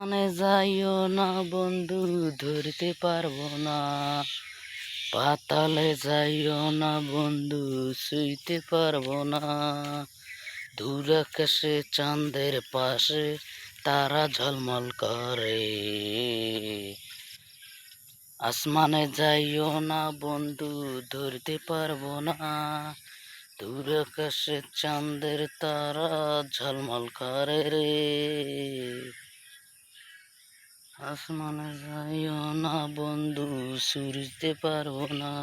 মানে যাইও না বন্ধু, ধরতে পারবো না। পাতালে যাইও না বন্ধু, শুইতে পারবো না। দূর আকাশে চাঁদের পাশে তারা ঝলমল করে। আসমানে যাইও না বন্ধু, ধরতে পারবো না। দূর আকাশে চাঁদের তারা ঝলমল করে রে। আসমানে যাইও না বন্ধু, সুরতে পারবো না।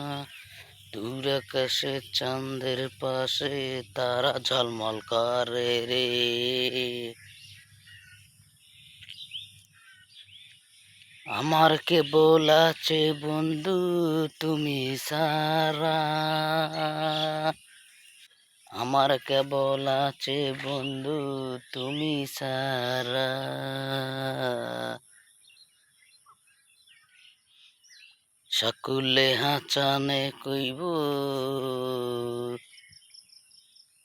দূর আকাশে চাঁদের পাশে তারা ঝলমল করে রে। আমার কেবল আছে বন্ধু তুমি সারা। আমার কেবল আছে বন্ধু তুমি সারা। সকলে হাঁচানে কইব,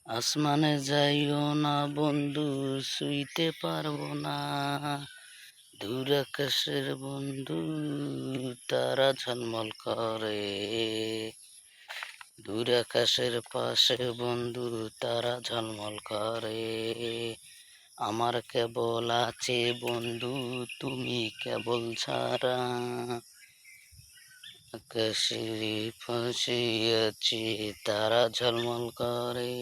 আসমানে যাইও না বন্ধু, শুইতে পারবো না। দূর আকাশের বন্ধু তারা ঝলমল করে। দূর আকাশের পাশে বন্ধু তারা ঝলমল করে। আমার কেবল আছে বন্ধু তুমি কেবল ছাড়া। আকাশের পাশে আছি তারা ঝলমল করে।